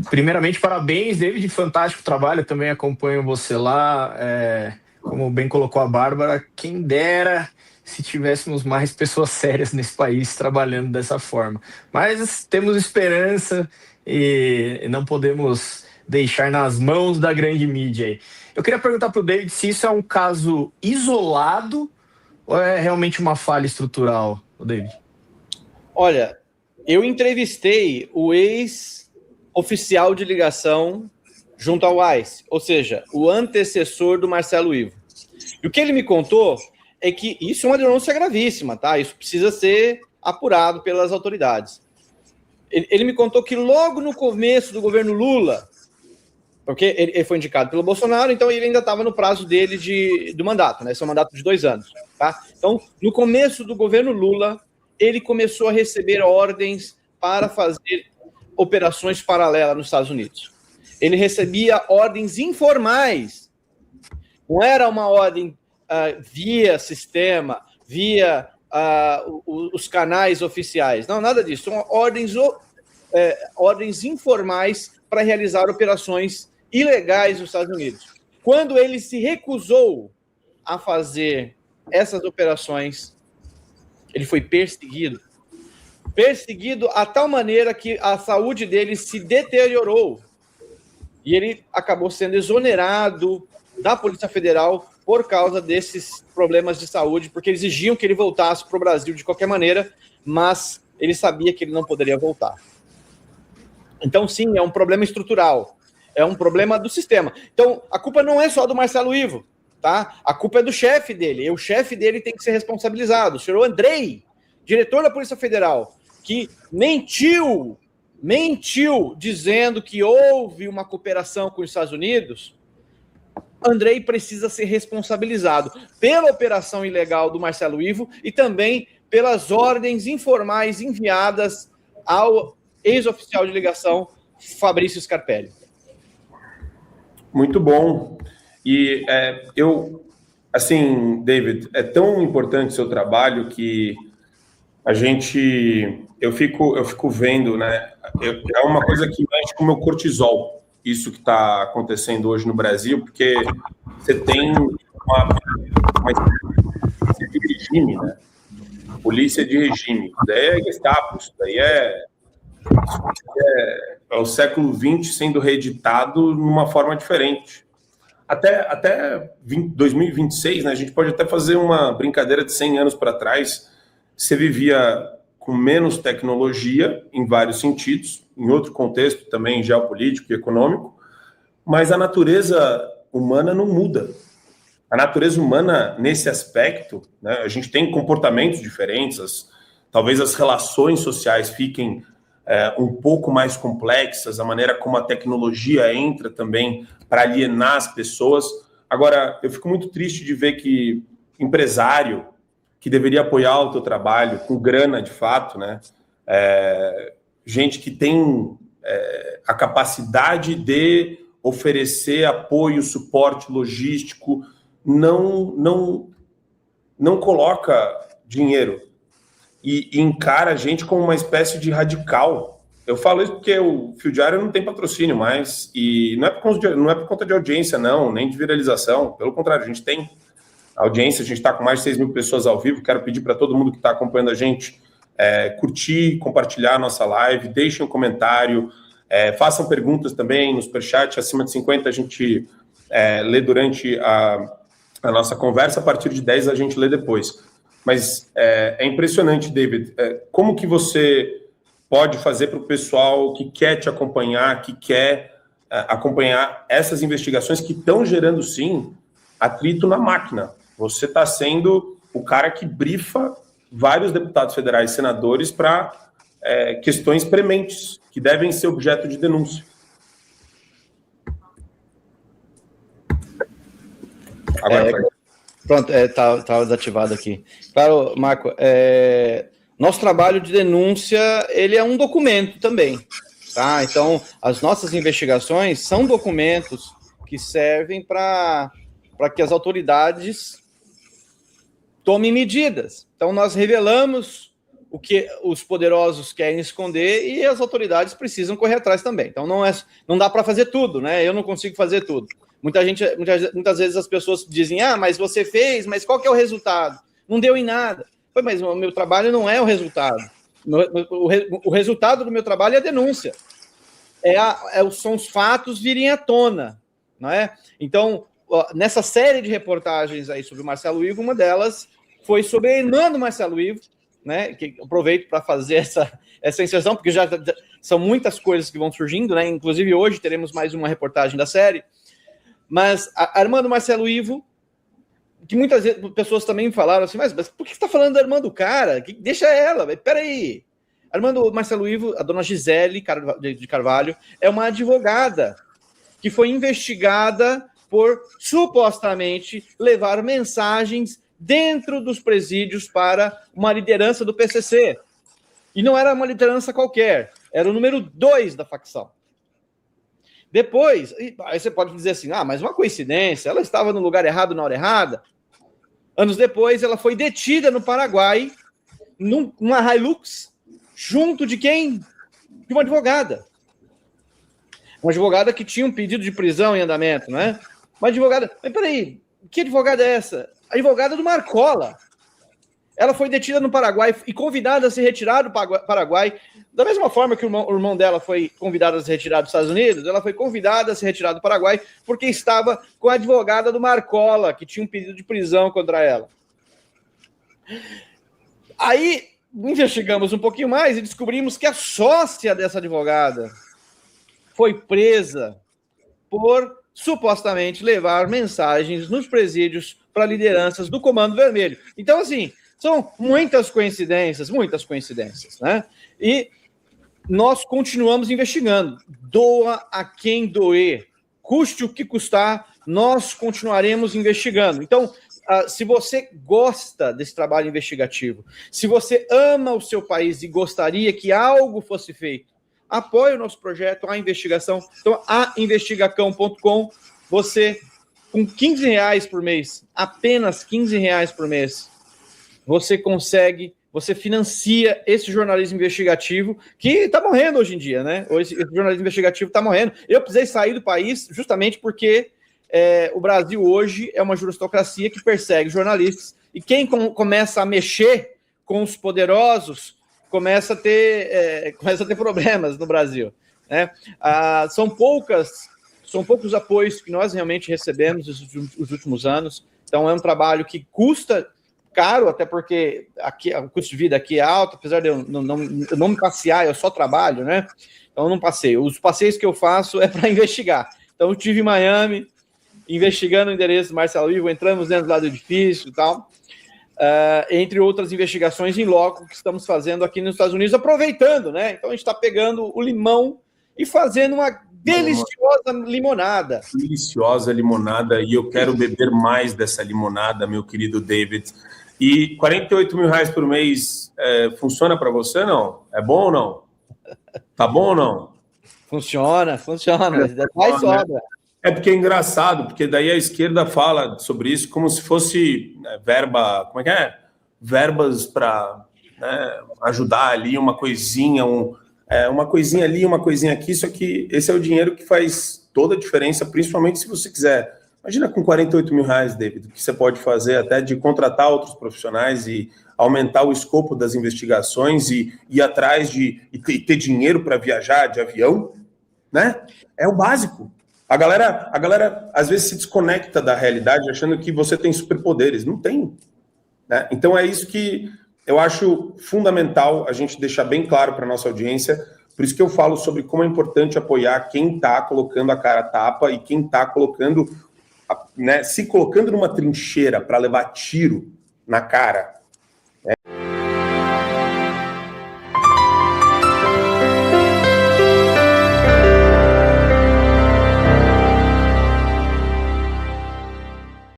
Primeiramente, parabéns, David, fantástico trabalho, eu também acompanho você lá. Como bem colocou a Bárbara, quem dera se tivéssemos mais pessoas sérias nesse país trabalhando dessa forma. Mas temos esperança e não podemos deixar nas mãos da grande mídia aí. Eu queria perguntar para o David se isso é um caso isolado ou é realmente uma falha estrutural, o David? Olha, eu entrevistei o ex-oficial de ligação junto ao AIS, ou seja, o antecessor do Marcelo Ivo. E o que ele me contou é que isso é uma denúncia gravíssima, tá? Isso precisa ser apurado pelas autoridades. Ele me contou que logo no começo do governo Lula, porque ele foi indicado pelo Bolsonaro, então ele ainda estava no prazo dele do mandato, né? Esse é um mandato de 2 anos, tá? Então, no começo do governo Lula, ele começou a receber ordens para fazer operações paralelas nos Estados Unidos. Ele recebia ordens informais. Não era uma ordem via sistema, via os canais oficiais. Não, nada disso. São ordens informais para realizar operações ilegais nos Estados Unidos. Quando ele se recusou a fazer essas operações, ele foi perseguido a tal maneira que a saúde dele se deteriorou. E ele acabou sendo exonerado da Polícia Federal por causa desses problemas de saúde, porque eles exigiam que ele voltasse para o Brasil de qualquer maneira, mas ele sabia que ele não poderia voltar. Então, sim, é um problema estrutural, é um problema do sistema. Então, a culpa não é só do Marcelo Ivo, tá? A culpa é do chefe dele, e o chefe dele tem que ser responsabilizado. O senhor Andrei, diretor da Polícia Federal, que mentiu dizendo que houve uma cooperação com os Estados Unidos, Andrei precisa ser responsabilizado pela operação ilegal do Marcelo Ivo e também pelas ordens informais enviadas ao ex-oficial de ligação Fabrício Scarpelli. Muito bom. E assim, David, é tão importante o seu trabalho que eu fico vendo, né? É uma coisa que mexe com o meu cortisol, isso que está acontecendo hoje no Brasil, porque você tem uma polícia de regime, né? Polícia de regime. Daí é Gestapo, isso daí é o século XX sendo reeditado numa forma diferente. Até 2026, né, a gente pode até fazer uma brincadeira de 100 anos para trás. Você vivia com menos tecnologia, em vários sentidos, em outro contexto também geopolítico e econômico, mas a natureza humana não muda. A natureza humana, nesse aspecto, né, a gente tem comportamentos diferentes, talvez as relações sociais fiquem um pouco mais complexas, a maneira como a tecnologia entra também para alienar as pessoas. Agora, eu fico muito triste de ver que empresário que deveria apoiar o teu trabalho com grana de fato, né? Gente que tem a capacidade de oferecer apoio, suporte logístico, não coloca dinheiro e encara a gente como uma espécie de radical. Eu falo isso porque o Fio Diário não tem patrocínio mais, e não é por conta de audiência, não, nem de viralização. Pelo contrário, a gente tem audiência, a gente está com mais de 6 mil pessoas ao vivo. Quero pedir para todo mundo que está acompanhando a gente curtir, compartilhar a nossa live, deixem um comentário, façam perguntas também no superchat. Acima de 50 a gente lê durante a nossa conversa, a partir de 10 a gente lê depois. Mas é impressionante, David, como que você pode fazer para o pessoal que quer te acompanhar, que quer acompanhar essas investigações que estão gerando, sim, atrito na máquina. Você está sendo o cara que brifa vários deputados federais e senadores para questões prementes, que devem ser objeto de denúncia. Agora, pronto, tá desativado aqui. Claro, Marco, nosso trabalho de denúncia, ele é um documento também, tá? Então, as nossas investigações são documentos que servem para que as autoridades tomem medidas. Então, nós revelamos o que os poderosos querem esconder e as autoridades precisam correr atrás também. Então não dá para fazer tudo, né? Eu não consigo fazer tudo. Muitas vezes as pessoas dizem, mas você fez, mas qual que é o resultado? Não deu em nada. Mas o meu trabalho não é o resultado. O resultado do meu trabalho é a denúncia. São os fatos virem à tona, não é? Então, nessa série de reportagens aí sobre o Marcelo Ivo, uma delas foi sobre a irmã do Marcelo Ivo, né? Que aproveito para fazer essa inserção, porque já são muitas coisas que vão surgindo, né? Inclusive hoje teremos mais uma reportagem da série. Mas a irmã do Marcelo Ivo, que muitas vezes pessoas também falaram assim, mas por que você está falando da irmã do cara? Deixa ela, peraí. A irmã do Marcelo Ivo, a dona Gisele de Carvalho, é uma advogada que foi investigada por supostamente levar mensagens dentro dos presídios para uma liderança do PCC. E não era uma liderança qualquer, era o número 2 da facção. Depois, aí você pode dizer assim, mas uma coincidência, ela estava no lugar errado na hora errada. Anos depois, ela foi detida no Paraguai, numa Hilux, junto de quem? De uma advogada. Uma advogada que tinha um pedido de prisão em andamento, não é? Uma advogada... Mas peraí, que advogada é essa? A advogada do Marcola. Ela foi detida no Paraguai e convidada a se retirar do Paraguai. Da mesma forma que o irmão dela foi convidado a se retirar dos Estados Unidos, ela foi convidada a se retirar do Paraguai porque estava com a advogada do Marcola, que tinha um pedido de prisão contra ela. Aí, investigamos um pouquinho mais e descobrimos que a sócia dessa advogada foi presa por supostamente levar mensagens nos presídios para lideranças do Comando Vermelho. Então, assim, são muitas coincidências, né? E nós continuamos investigando. Doa a quem doer. Custe o que custar, nós continuaremos investigando. Então, se você gosta desse trabalho investigativo, se você ama o seu país e gostaria que algo fosse feito, apoie o nosso projeto, A Investigação. Então, ainvestigacão.com, você, com R$15 por mês, apenas R$15 por mês, você financia esse jornalismo investigativo que está morrendo hoje em dia, né? Esse jornalismo investigativo está morrendo. Eu precisei sair do país justamente porque o Brasil hoje é uma juristocracia que persegue jornalistas e quem começa a mexer com os poderosos começa a ter problemas no Brasil, né? São poucos os apoios que nós realmente recebemos nos últimos anos. Então, é um trabalho que custa caro, até porque aqui, o custo de vida aqui é alto, apesar de eu não me passear, eu só trabalho, né? Então, eu não passeio. Os passeios que eu faço é para investigar. Então, eu estive em Miami, investigando o endereço do Marcelo Ivo, entramos dentro lá do edifício e tal, entre outras investigações em loco que estamos fazendo aqui nos Estados Unidos, aproveitando, né? Então, a gente está pegando o limão e fazendo uma deliciosa limonada. Deliciosa limonada, e eu quero beber mais dessa limonada, meu querido David. E R$48 mil por mês funciona para você, não? É bom ou não? Tá bom ou não? Funciona. Vai sobra. É porque é engraçado, porque daí a esquerda fala sobre isso como se fosse verba... Como é que é? Verbas para ajudar ali uma coisinha, uma coisinha ali, uma coisinha aqui, só que esse é o dinheiro que faz toda a diferença, principalmente se você quiser. Imagina com R$48 mil, David, o que você pode fazer até de contratar outros profissionais e aumentar o escopo das investigações e ir atrás e ter dinheiro para viajar de avião, né? É o básico. A galera às vezes se desconecta da realidade achando que você tem superpoderes. Não tem, né? Então é isso que eu acho fundamental a gente deixar bem claro para a nossa audiência. Por isso que eu falo sobre como é importante apoiar quem está colocando a cara a tapa e quem está colocando, se colocando numa trincheira para levar tiro na cara